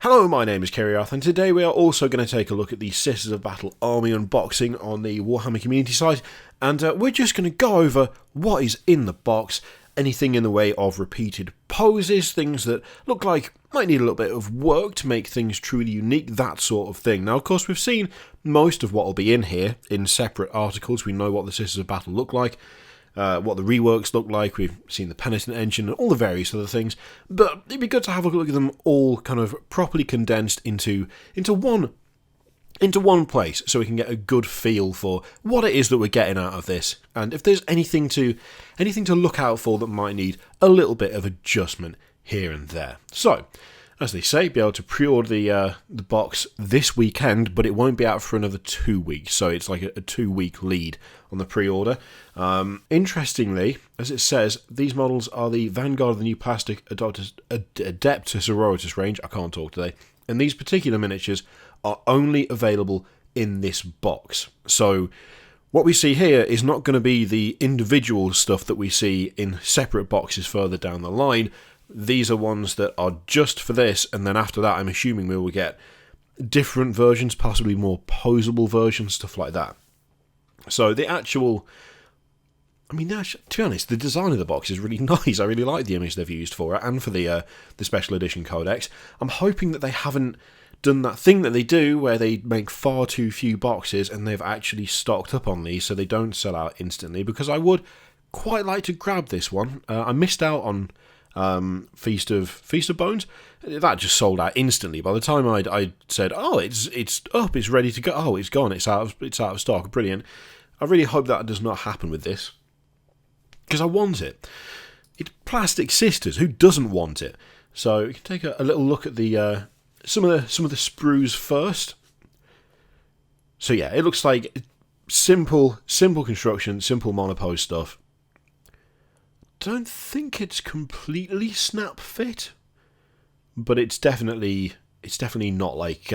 Hello, my name is Kerryoth, and today we are also going to take a look at the Sisters of Battle army unboxing on the Warhammer Community site, and we're just going to go over what is in the box, anything in the way of repeated poses, things that look like might need a little bit of work to make things truly unique, that sort of thing. Now, of course, we've seen most of what will be in here in separate articles. We know what the Sisters of Battle look like, what the reworks look like, we've seen the Penitent Engine and all the various other things, but it'd be good to have a look at them all kind of properly condensed into one place so we can get a good feel for what it is that we're getting out of this, and if there's anything to look out for that might need a little bit of adjustment here and there. So, as they say, be able to pre-order the box this weekend, but it won't be out for another 2 weeks, so it's like a 2-week lead on the pre-order. Interestingly, as it says, these models are the Vanguard of the New Plastic Adeptus Sororitas range. I can't talk today. And these particular miniatures are only available in this box. So what we see here is not going to be the individual stuff that we see in separate boxes further down the line. These are ones that are just for this, and then after that I'm assuming we will get different versions, possibly more posable versions, stuff like that. So the actual... to be honest, the design of the box is really nice. I really like the image they've used for it, and for the special edition Codex. I'm hoping that they haven't done that thing that they do, where they make far too few boxes, and they've actually stocked up on these so they don't sell out instantly, because I would quite like to grab this one. I missed out on Feast of Bones. That just sold out instantly. By the time I said, oh, it's up, it's ready to go, oh, it's gone, it's out of stock, brilliant. I really hope that does not happen with this, because I want it. It's Plastic Sisters. Who doesn't want it? So you can take a little look at the some of the sprues first. So yeah, it looks like simple construction, simple monopose stuff. Don't think it's completely snap fit, but it's definitely not like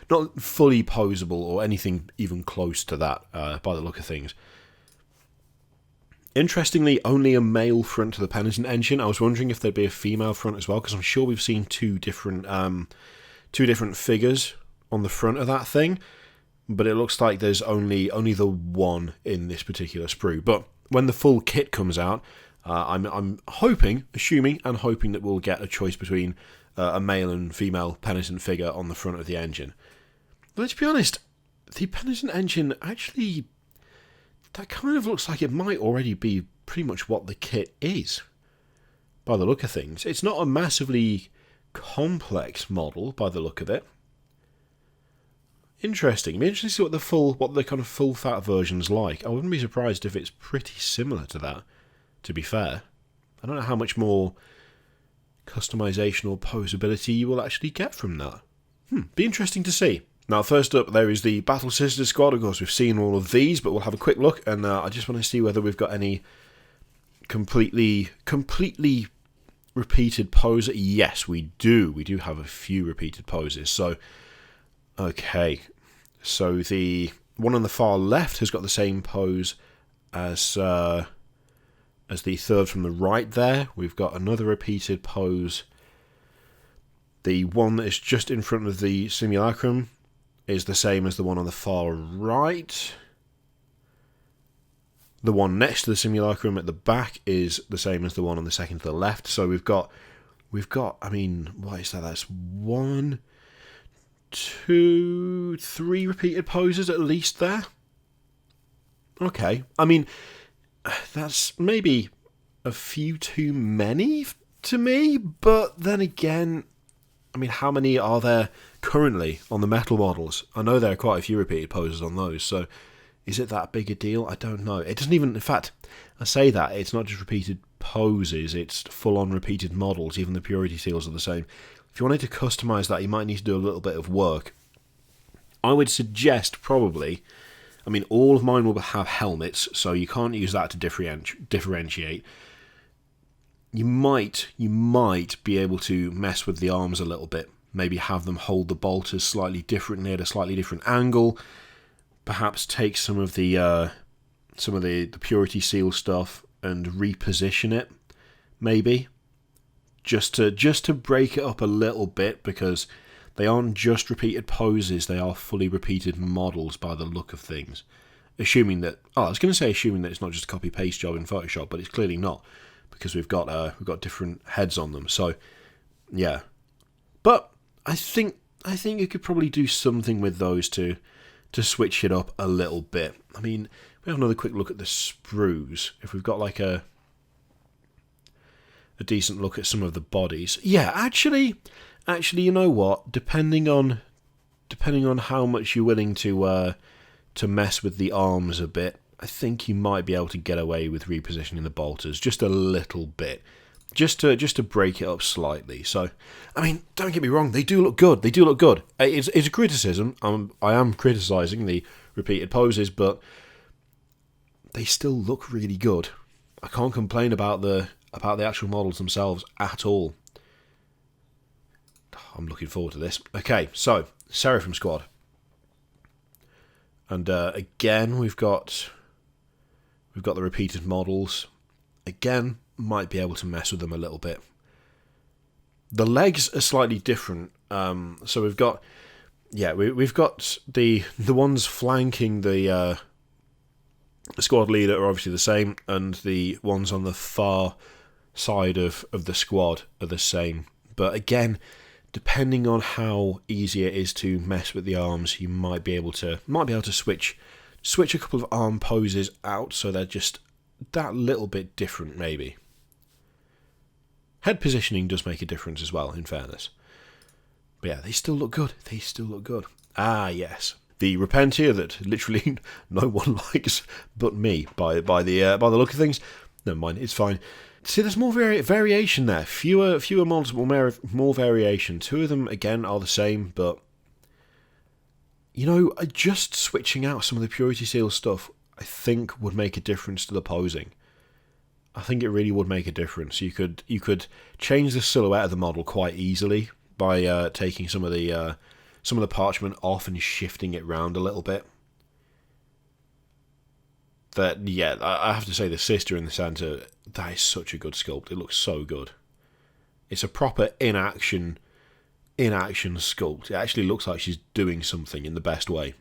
not fully posable or anything even close to that by the look of things. Interestingly, only a male front to the Penitent Engine. I was wondering if there'd be a female front as well, because I'm sure we've seen two different figures on the front of that thing, but it looks like there's only the one in this particular sprue. But when the full kit comes out, I'm hoping that we'll get a choice between a male and female Penitent figure on the front of the engine. But let's be honest, the Penitent Engine actually, that kind of looks like it might already be pretty much what the kit is, by the look of things. It's not a massively complex model by the look of it. Interesting. It'd be interesting to see what the kind of full fat version's like. I wouldn't be surprised if it's pretty similar to that, to be fair. I don't know how much more customization or posability you will actually get from that. Be interesting to see. Now, first up, there is the Battle Sisters squad. Of course, we've seen all of these, but we'll have a quick look, and I just want to see whether we've got any completely repeated poses. Yes, we do. We do have a few repeated poses. So, okay. So the one on the far left has got the same pose as the third from the right there. We've got another repeated pose. The one that is just in front of the simulacrum is the same as the one on the far right. The one next to the simulacrum at the back is the same as the one on the second to the left. So we've got, I mean, what is that? That's 1, 2, 3 repeated poses at least there. Okay. I mean, that's maybe a few too many to me, but then again, I mean, how many are there currently on the metal models? I know there are quite a few repeated poses on those, so is it that big a deal? I don't know. It doesn't even, in fact, I say that, it's not just repeated poses, it's full-on repeated models. Even the purity seals are the same. If you wanted to customize that, you might need to do a little bit of work. I would suggest probably, I mean, all of mine will have helmets, so you can't use that to differentiate. You might be able to mess with the arms a little bit. Maybe have them hold the bolters slightly differently at a slightly different angle. Perhaps take some of the purity seal stuff and reposition it, maybe, just to break it up a little bit, because They aren't just repeated poses, they are fully repeated models by the look of things. Assuming that it's not just a copy-paste job in Photoshop, but it's clearly not, because we've got different heads on them. So, yeah. But I think you could probably do something with those to switch it up a little bit. I mean, we have another quick look at the sprues. If we've got like a decent look at some of the bodies. Yeah, actually, you know what? Depending on how much you're willing to mess with the arms a bit, I think you might be able to get away with repositioning the bolters just a little bit. Just to break it up slightly. So, I mean, don't get me wrong, they do look good. It's a criticism. I am criticising the repeated poses, but they still look really good. I can't complain about the actual models themselves at all. I'm looking forward to this. Okay, so Seraphim Squad, and again we've got the repeated models. Again, might be able to mess with them a little bit. The legs are slightly different. So we've got the ones flanking the squad leader are obviously the same, and the ones on the far side of the squad are the same. But again, depending on how easy it is to mess with the arms, you might be able to switch a couple of arm poses out so they're just that little bit different, maybe. Head positioning does make a difference as well, in fairness. But yeah, they still look good. Ah, yes. The Repentia that literally no one likes but me by the look of things. Never mind, it's fine. See, there's more variation there. Fewer models, more variation. Two of them, again, are the same, but just switching out some of the Purity Seal stuff, I think, would make a difference to the posing. I think it really would make a difference. You could change the silhouette of the model quite easily by taking some of the parchment off and shifting it round a little bit. I have to say the sister in the centre, that is such a good sculpt. It looks so good. It's a proper in-action sculpt. It actually looks like she's doing something in the best way.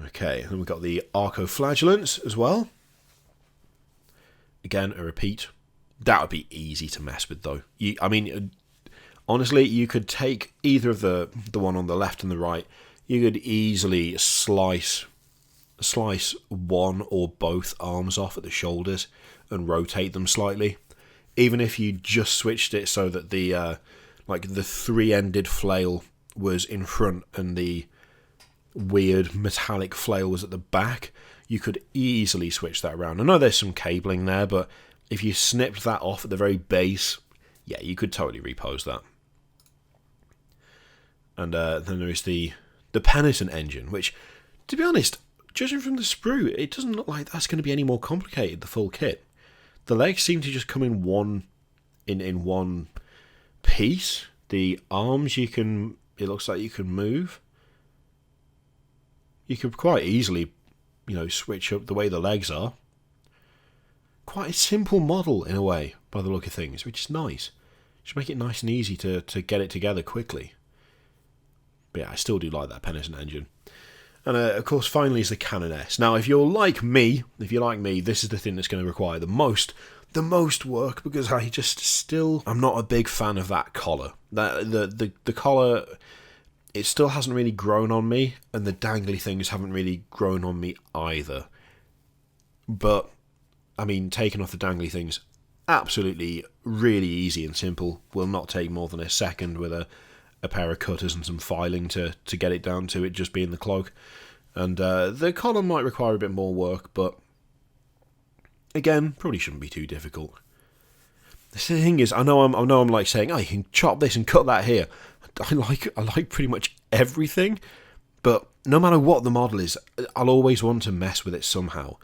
Okay, and then we've got the Arco-Flagellants as well. Again, a repeat. That would be easy to mess with, though. Honestly, you could take either of the one on the left and the right. You could easily slice one or both arms off at the shoulders and rotate them slightly. Even if you just switched it so that the three-ended flail was in front and the weird metallic flail was at the back, you could easily switch that around. I know there's some cabling there, but if you snipped that off at the very base, yeah, you could totally repose that. And then there is the Penitent Engine, which, to be honest, judging from the sprue, it doesn't look like that's going to be any more complicated, the full kit. The legs seem to just come in one piece. The arms it looks like you can move. You could quite easily, switch up the way the legs are. Quite a simple model in a way, by the look of things, which is nice. Just make it nice and easy to get it together quickly. But yeah, I still do like that Penitent Engine. And of course, finally is the Canoness. Now, if you're like me, this is the thing that's going to require the most work, because I'm not a big fan of that collar. The collar, it still hasn't really grown on me, and the dangly things haven't really grown on me either. But, taking off the dangly things, absolutely really easy and simple. Will not take more than a second with a pair of cutters and some filing to get it down to it just being the cloak. And the collar might require a bit more work, but again, probably shouldn't be too difficult. The thing is, I know I'm like saying, oh, you can chop this and cut that here. I like pretty much everything, but no matter what the model is, I'll always want to mess with it somehow.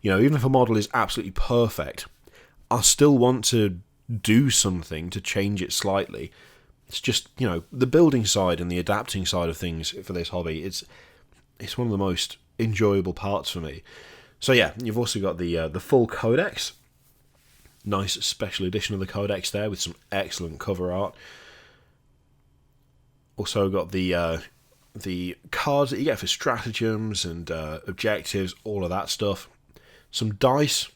Even if a model is absolutely perfect, I'll still want to do something to change it slightly. It's just, the building side and the adapting side of things for this hobby, it's one of the most enjoyable parts for me. So yeah, you've also got the full Codex. Nice special edition of the Codex there with some excellent cover art. Also got the cards that you get for stratagems and objectives, all of that stuff. Some dice.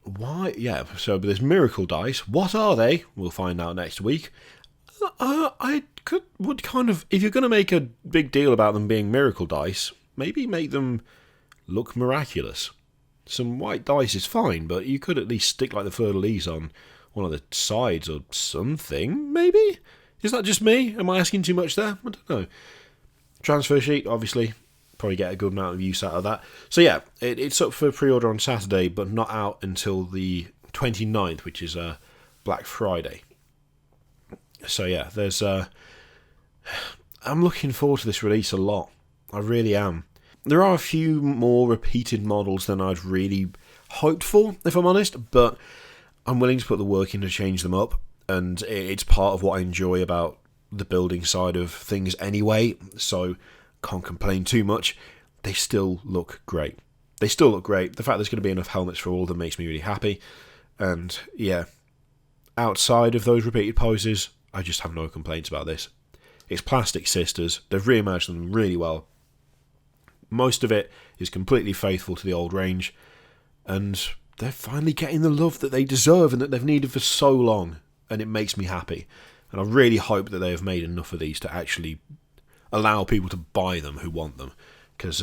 Why? Yeah, so there's miracle dice. What are they? We'll find out next week. Would kind of, if you're going to make a big deal about them being miracle dice, maybe make them look miraculous. Some white dice is fine, but you could at least stick like the fleur-de-lis on one of the sides or something, maybe? Is that just me? Am I asking too much there? I don't know. Transfer sheet, obviously. Probably get a good amount of use out of that. So yeah, it's up for pre-order on Saturday, but not out until the 29th, which is Black Friday. So yeah, there's... I'm looking forward to this release a lot. I really am. There are a few more repeated models than I'd really hoped for, if I'm honest, but I'm willing to put the work in to change them up, and it's part of what I enjoy about the building side of things anyway, so can't complain too much. They still look great. The fact there's going to be enough helmets for all of them makes me really happy, and yeah, outside of those repeated poses, I just have no complaints about this. It's Plastic Sisters. They've reimagined them really well. Most of it is completely faithful to the old range, and they're finally getting the love that they deserve and that they've needed for so long, and it makes me happy. And I really hope that they have made enough of these to actually allow people to buy them who want them, because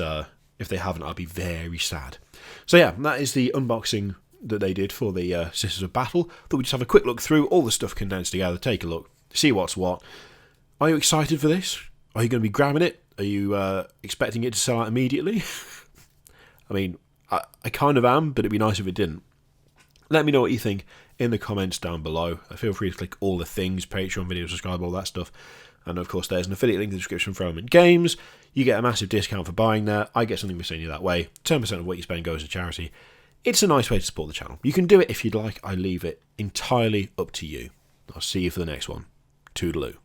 if they haven't, I'll be very sad. So yeah, that is the unboxing that they did for the Sisters of Battle. Thought we'd just have a quick look through, all the stuff condensed together, take a look, see what's what. Are you excited for this? Are you going to be grabbing it? Are you expecting it to sell out immediately? I mean, I kind of am, but it'd be nice if it didn't. Let me know what you think in the comments down below. Feel free to click all the things, Patreon, video, subscribe, all that stuff. And of course, there's an affiliate link in the description for Element Games. You get a massive discount for buying there. I get something for sending you that way. 10% of what you spend goes to charity. It's a nice way to support the channel. You can do it if you'd like. I leave it entirely up to you. I'll see you for the next one. Toodaloo.